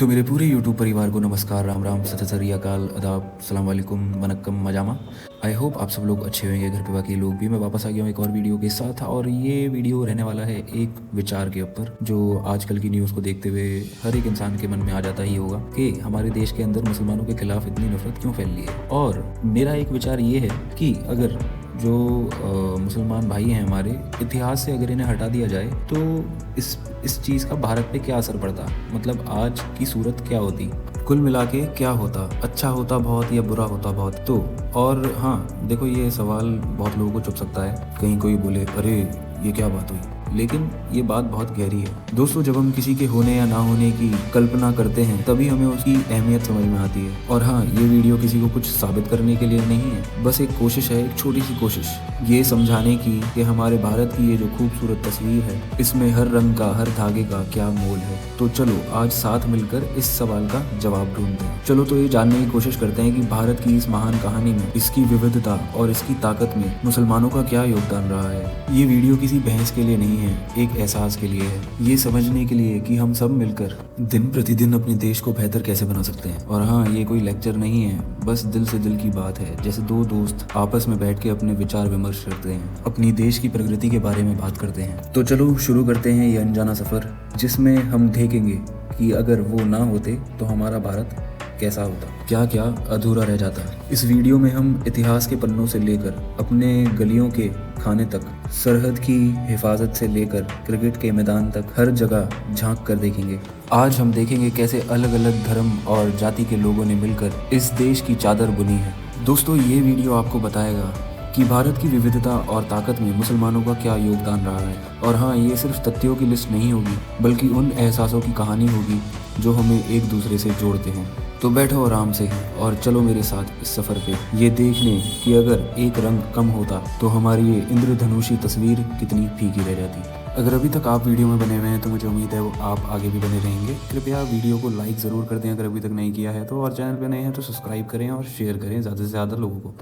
तो मेरे पूरे यूट्यूब परिवार को नमस्कार, राम राम, सत श्री अकाल, अदाब, सलाम वालेकुम, वनक्कम, मजामा। आई होप आप सब लोग अच्छे होंगे, घर पे बाकी लोग भी। मैं वापस आ गया हूँ एक और वीडियो के साथ, और ये वीडियो रहने वाला है एक विचार के ऊपर जो आजकल की न्यूज़ को देखते हुए हर एक इंसान के मन में आ जाता ही होगा कि हमारे देश के अंदर मुसलमानों के खिलाफ इतनी नफरत क्यों फैल रही है। और मेरा एक विचार ये है कि अगर जो मुसलमान भाई हैं हमारे, इतिहास से अगर इन्हें हटा दिया जाए तो इस चीज़ का भारत पे क्या असर पड़ता, मतलब आज की सूरत क्या होती, कुल मिला के क्या होता, अच्छा होता बहुत या बुरा होता बहुत। तो और हाँ देखो, ये सवाल बहुत लोगों को चुभ सकता है, कहीं कोई बोले अरे ये क्या बात हुई, लेकिन ये बात बहुत गहरी है दोस्तों। जब हम किसी के होने या ना होने की कल्पना करते हैं तभी हमें उसकी अहमियत समझ में आती है। और हाँ, ये वीडियो किसी को कुछ साबित करने के लिए नहीं है, बस एक कोशिश है, एक छोटी सी कोशिश ये समझाने की कि हमारे भारत की ये जो खूबसूरत तस्वीर है, इसमें हर रंग का, हर धागे का क्या मोल है। तो चलो आज साथ मिलकर इस सवाल का जवाब ढूंढते हैं। चलो तो ये जानने की कोशिश करते हैं कि भारत की इस महान कहानी में, इसकी विविधता और इसकी ताकत में मुसलमानों का क्या योगदान रहा है। ये वीडियो किसी बहस के लिए नहीं है, एक एहसास के लिए है, ये समझने के लिए कि हम सब मिलकर दिन प्रतिदिन अपने देश को बेहतर कैसे बना सकते हैं। और हाँ, ये कोई लेक्चर नहीं है, बस दिल से दिल की बात है, जैसे दो दोस्त आपस में बैठ के अपने विचार विमर्श करते हैं, अपनी देश की प्रगति के बारे में बात करते हैं। तो चलो शुरू करते हैं ये अनजाना सफर, जिसमें हम देखेंगे कि अगर वो ना होते तो हमारा भारत कैसा होता, क्या क्या अधूरा रह जाता। इस वीडियो में हम इतिहास के पन्नों से लेकर अपने गलियों के खाने तक, सरहद की हिफाजत से लेकर क्रिकेट के मैदान तक हर जगह झांक कर देखेंगे। आज हम देखेंगे कैसे अलग अलग धर्म और जाति के लोगों ने मिलकर इस देश की चादर बुनी है। दोस्तों, ये वीडियो आपको बताएगा कि भारत की विविधता और ताकत में मुसलमानों का क्या योगदान रहा है। और हाँ, ये सिर्फ तथ्यों की लिस्ट नहीं होगी, बल्कि उन एहसासों की कहानी होगी जो हमें एक दूसरे से जोड़ते हैं। तो बैठो आराम से और चलो मेरे साथ इस सफ़र पे, ये देखने कि अगर एक रंग कम होता तो हमारी ये इंद्रधनुषी तस्वीर कितनी फीकी रह जाती। अगर अभी तक आप वीडियो में बने हुए हैं तो मुझे उम्मीद है वो आप आगे भी बने रहेंगे। कृपया वीडियो को लाइक ज़रूर कर दें अगर अभी तक नहीं किया है तो, और चैनल पे नए हैं तो सब्सक्राइब करें और शेयर करें ज़्यादा से ज़्यादा लोगों को।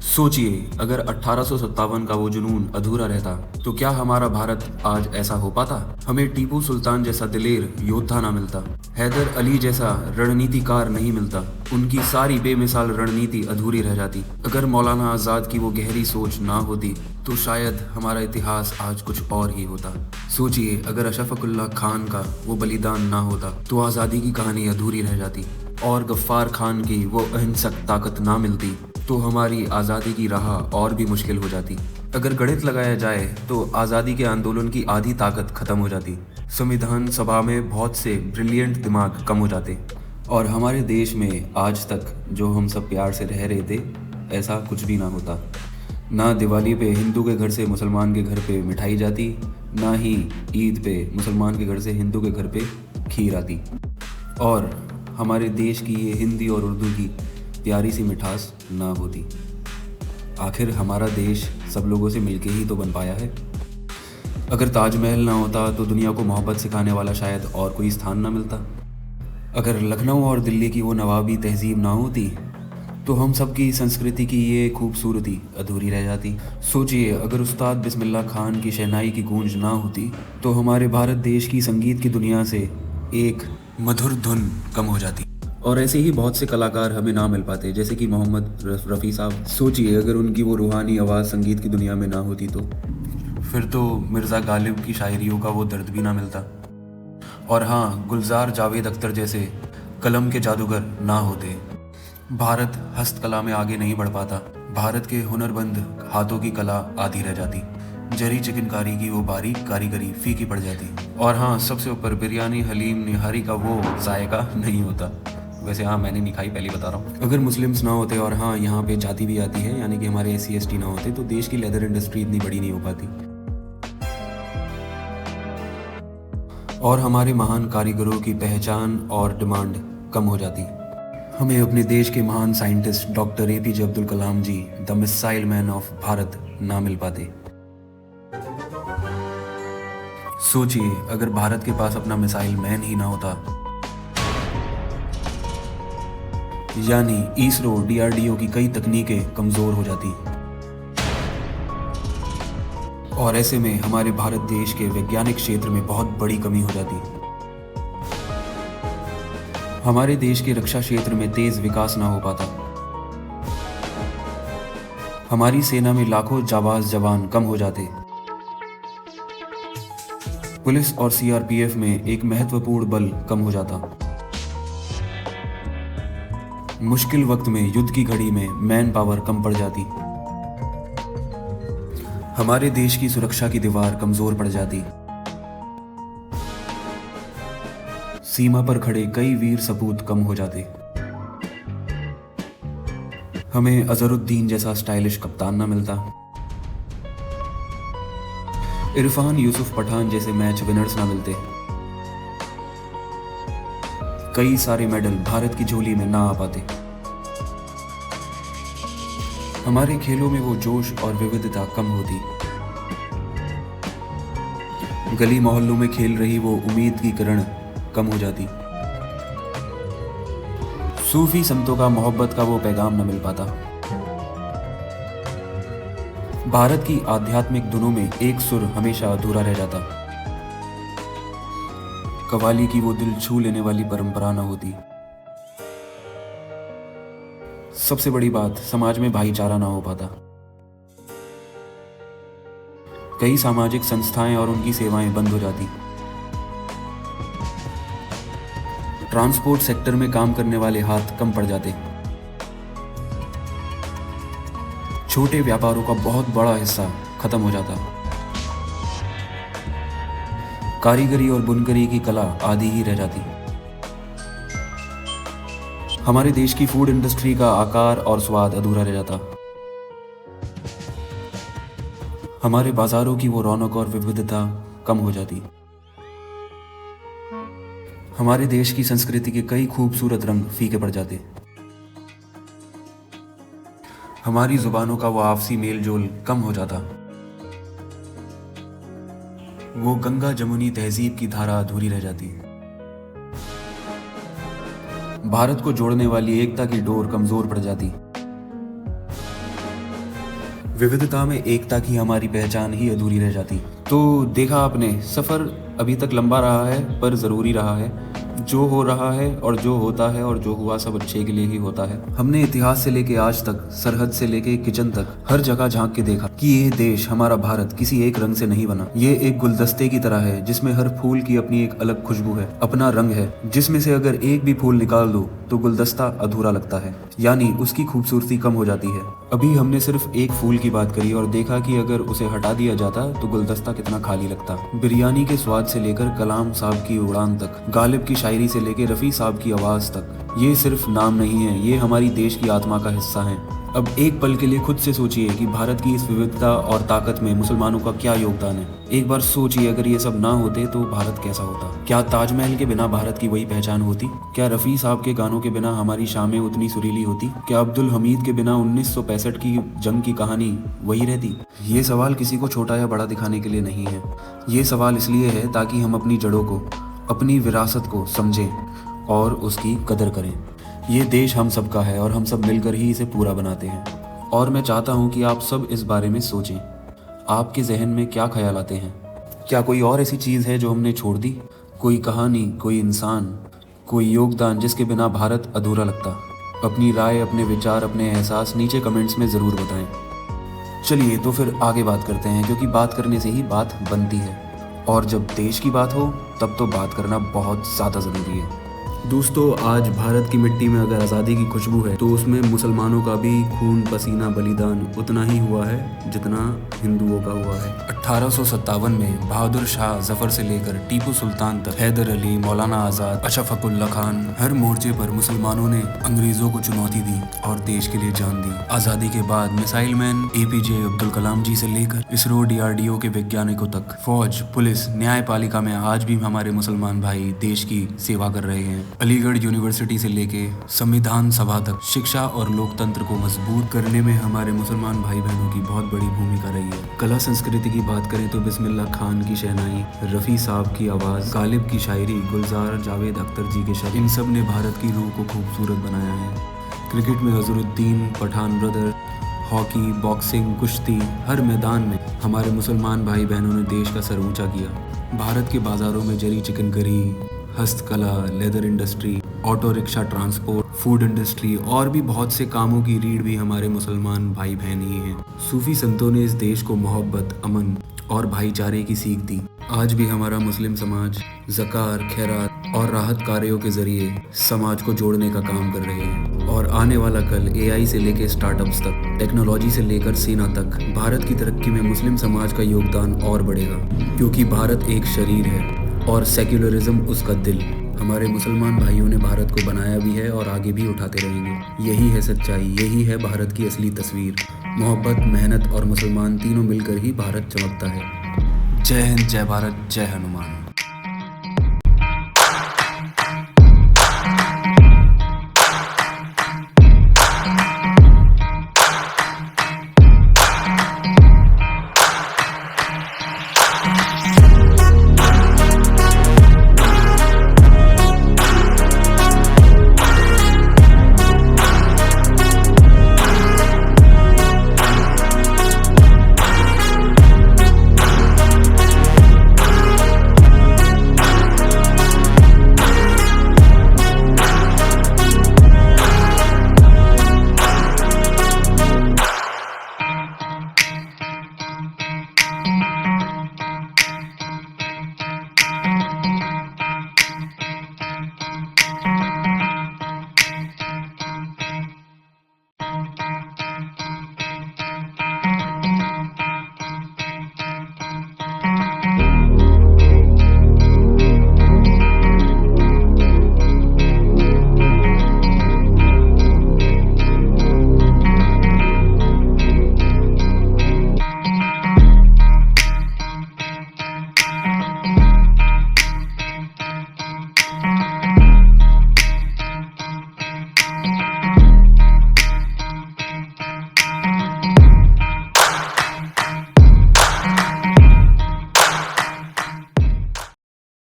सोचिए, अगर 1857 का वो जुनून अधूरा रहता तो क्या हमारा भारत आज ऐसा हो पाता। हमें टीपू सुल्तान जैसा दिलेर योद्धा ना मिलता, हैदर अली जैसा रणनीतिकार नहीं मिलता, उनकी सारी बेमिसाल रणनीति अधूरी रह जाती। अगर मौलाना आज़ाद की वो गहरी सोच ना होती तो शायद हमारा इतिहास आज कुछ और ही होता। सोचिए, अगर अशफाकुल्लाह खान का वो बलिदान ना होता तो आज़ादी की कहानी अधूरी रह जाती, और गफ्फार खान की वो अहिंसक ताकत ना मिलती तो हमारी आज़ादी की राह और भी मुश्किल हो जाती। अगर गणित लगाया जाए तो आज़ादी के आंदोलन की आधी ताकत खत्म हो जाती, संविधान सभा में बहुत से ब्रिलियंट दिमाग कम हो जाते, और हमारे देश में आज तक जो हम सब प्यार से रह रहे थे ऐसा कुछ भी ना होता। ना दिवाली पे हिंदू के घर से मुसलमान के घर पे मिठाई जाती, ना ही ईद पे मुसलमान के घर से हिंदू के घर पे खीर आती, और हमारे देश की ये हिंदी और उर्दू की प्यारी सी मिठास ना होती। आखिर हमारा देश सब लोगों से मिलके ही तो बन पाया है। अगर ताजमहल ना होता तो दुनिया को मोहब्बत सिखाने वाला शायद और कोई स्थान ना मिलता। अगर लखनऊ और दिल्ली की वो नवाबी तहजीब ना होती तो हम सब की संस्कृति की ये खूबसूरती अधूरी रह जाती। सोचिए, अगर उस्ताद बिस्मिल्लाह खान की शहनाई की गूंज ना होती तो हमारे भारत देश की संगीत की दुनिया से एक मधुर धुन कम हो जाती। और ऐसे ही बहुत से कलाकार हमें ना मिल पाते, जैसे कि मोहम्मद रफ़ी साहब। सोचिए, अगर उनकी वो रूहानी आवाज़ संगीत की दुनिया में ना होती तो फिर तो मिर्ज़ा गालिब की शायरियों का वो दर्द भी ना मिलता। और हाँ, गुलजार जावेद अख्तर जैसे कलम के जादूगर ना होते, भारत हस्तकला में आगे नहीं बढ़ पाता। भारत के हुनरबंद हाथों की कला आधी रह जाती, जरी चिकनकारी की वो बारीक कारीगरी फीकी पड़ जाती। और हाँ, सबसे ऊपर बिरयानी हलीम निहारी का वो जायका नहीं होता। वैसे हाँ, मैंने नहीं खाई, पहले बता रहा हूँ। अगर मुस्लिम्स ना होते, और हाँ यहाँ पे जाति भी आती है, यानी कि हमारे SC ST ना होते तो देश की लेदर इंडस्ट्री इतनी बड़ी नहीं हो पाती, और हमारे महान कारीगरों की पहचान और डिमांड कम हो जाती। हमें अपने देश के महान scientist doctor APJ Abdul Kalam ji, the missile man of Bharat, ना मिल पाते। सोचिए, अगर भारत के पास अपना मिसाइल मैन ही ना होता, यानी इसरो DRDO की कई तकनीकें कमज़ोर हो जाती, और ऐसे में हमारे भारत देश के वैज्ञानिक क्षेत्र में बहुत बड़ी कमी हो जाती। हमारे देश के रक्षा क्षेत्र में तेज विकास ना हो पाता। हमारी सेना में लाखों जाबाज जवान कम हो जाते। पुलिस और सीआरपीएफ में एक महत्वपूर्ण बल कम हो जाता। मुश्किल वक्त में युद्ध की घड़ी में मैन पावर कम पड़ जाती। हमारे देश की सुरक्षा की दीवार कमजोर पड़ जाती। सीमा पर खड़े कई वीर सपूत कम हो जाते। हमें अजहरुद्दीन जैसा स्टाइलिश कप्तान न मिलता। इरफान यूसुफ पठान जैसे मैच विनर्स ना मिलते। कई सारे मेडल भारत की झोली में ना आ पाते। हमारे खेलों में वो जोश और विविधता कम होती। गली मोहल्लों में खेल रही वो उम्मीद की किरण कम हो जाती। सूफी संतों का मोहब्बत का वो पैगाम न मिल पाता। भारत की आध्यात्मिक धुनों में एक सुर हमेशा अधूरा रह जाता। कव्वाली की वो दिल छू लेने वाली परंपरा न होती। सबसे बड़ी बात, समाज में भाईचारा ना हो पाता। कई सामाजिक संस्थाएं और उनकी सेवाएं बंद हो जाती। ट्रांसपोर्ट सेक्टर में काम करने वाले हाथ कम पड़ जाते। छोटे व्यापारों का बहुत बड़ा हिस्सा खत्म हो जाता। कारीगरी और बुनकरी की कला आधी ही रह जाती। हमारे देश की फूड इंडस्ट्री का आकार और स्वाद अधूरा रह जाता। हमारे बाजारों की वो रौनक और विविधता कम हो जाती। हमारे देश की संस्कृति के कई खूबसूरत रंग फीके पड़ जाते। हमारी जुबानों का वो आपसी मेल जोल कम हो जाता। वो गंगा जमुनी तहजीब की धारा अधूरी रह जाती। भारत को जोड़ने वाली एकता की डोर कमजोर पड़ जाती। विविधता में एकता की हमारी पहचान ही अधूरी रह जाती। तो देखा आपने, सफर अभी तक लंबा रहा है पर जरूरी रहा है। जो हो रहा है और जो होता है और जो हुआ सब अच्छे के लिए ही होता है। हमने इतिहास से लेके आज तक, सरहद से लेके किचन तक हर जगह झांक के देखा कि ये देश, हमारा भारत किसी एक रंग से नहीं बना। ये एक गुलदस्ते की तरह है जिसमें हर फूल की अपनी एक अलग खुशबू है, अपना रंग है, जिसमें से अगर एक भी फूल निकाल दो तो गुलदस्ता अधूरा लगता है, यानी उसकी खूबसूरती कम हो जाती है। अभी हमने सिर्फ एक फूल की बात करी और देखा कि अगर उसे हटा दिया जाता तो गुलदस्ता कितना खाली लगता। बिरयानी के स्वाद से लेकर कलाम साहब की उड़ान तक, गालिब की शायरी से लेकर रफी साहब की आवाज तक, ये सिर्फ नाम नहीं है, ये हमारी देश की आत्मा का हिस्सा है। अब एक पल के लिए खुद से सोचिए कि भारत की इस विविधता और ताकत में मुसलमानों का क्या योगदान है। एक बार सोचिए, अगर ये सब ना होते तो भारत कैसा होता? क्या ताजमहल के बिना भारत की वही पहचान होती? क्या रफी साहब के गानों के बिना हमारी शामें उतनी सुरीली होती? क्या अब्दुल हमीद के बिना 1965 की जंग की कहानी वही रहती? ये सवाल किसी को छोटा या बड़ा दिखाने के लिए नहीं है। ये सवाल इसलिए है ताकि हम अपनी जड़ों को, अपनी विरासत को समझें और उसकी कदर करें। ये देश हम सबका है और हम सब मिलकर ही इसे पूरा बनाते हैं। और मैं चाहता हूँ कि आप सब इस बारे में सोचें। आपके जहन में क्या ख्याल आते हैं? क्या कोई और ऐसी चीज़ है जो हमने छोड़ दी? कोई कहानी, कोई इंसान, कोई योगदान जिसके बिना भारत अधूरा लगता? अपनी राय, अपने विचार, अपने एहसास नीचे कमेंट्स में ज़रूर बताएं। चलिए तो फिर आगे बात करते हैं, क्योंकि बात करने से ही बात बनती है और जब देश की बात हो तब तो बात करना बहुत ज़्यादा ज़रूरी है। दोस्तों, आज भारत की मिट्टी में अगर आज़ादी की खुशबू है तो उसमें मुसलमानों का भी खून, पसीना, बलिदान उतना ही हुआ है जितना हिंदुओं का हुआ है। 1857 में बहादुर शाह जफर से लेकर टीपू सुल्तान तक, हैदर अली, मौलाना आज़ाद, अशफाकुल्ला खान, हर मोर्चे पर मुसलमानों ने अंग्रेजों को चुनौती दी और देश के लिए जान दी। आज़ादी के बाद missile man APJ Abdul Kalam जी से लेकर इसरो, DRDO के वैज्ञानिकों तक, फौज, पुलिस, न्यायपालिका में आज भी हमारे मुसलमान भाई देश की सेवा कर रहे हैं। अलीगढ़ यूनिवर्सिटी से लेके संविधान सभा तक शिक्षा और लोकतंत्र को मजबूत करने में हमारे मुसलमान भाई बहनों की बहुत बड़ी भूमिका रही है। कला संस्कृति की बात करें तो बिस्मिल्लाह खान की शहनाई, रफ़ी साहब की आवाज़, गालिब की शायरी, गुलजार जावेद अख्तर जी के शब्द, इन सब ने भारत की रूह को खूबसूरत बनाया है। क्रिकेट में Azharuddin, Pathan brother, hockey, boxing, कुश्ती, हर मैदान में हमारे मुसलमान भाई बहनों ने देश का सर ऊंचा किया। भारत के बाज़ारों में जरी चिकनकरी, हस्तकला, leather industry, auto rickshaw transport, food industry और भी बहुत से कामों की रीढ़ भी हमारे मुसलमान भाई बहन ही हैं। सूफी संतों ने इस देश को मोहब्बत, अमन और भाईचारे की सीख दी। आज भी हमारा मुस्लिम समाज ज़कार, खैरात और राहत कार्यों के जरिए समाज को जोड़ने का काम कर रहे हैं। और आने वाला कल एआई से लेकर स्टार्टअप्स तक, टेक्नोलॉजी से लेकर सेना तक, भारत की तरक्की में मुस्लिम समाज का योगदान और बढ़ेगा, क्योंकि भारत एक शरीर है और सेक्युलरिज्म उसका दिल। हमारे मुसलमान भाइयों ने भारत को बनाया भी है और आगे भी उठाते रहेंगे। यही है सच्चाई, यही है भारत की असली तस्वीर। मोहब्बत, मेहनत और मुसलमान तीनों मिलकर ही भारत चमकता है। जय हिंद, जय भारत, जय हनुमान।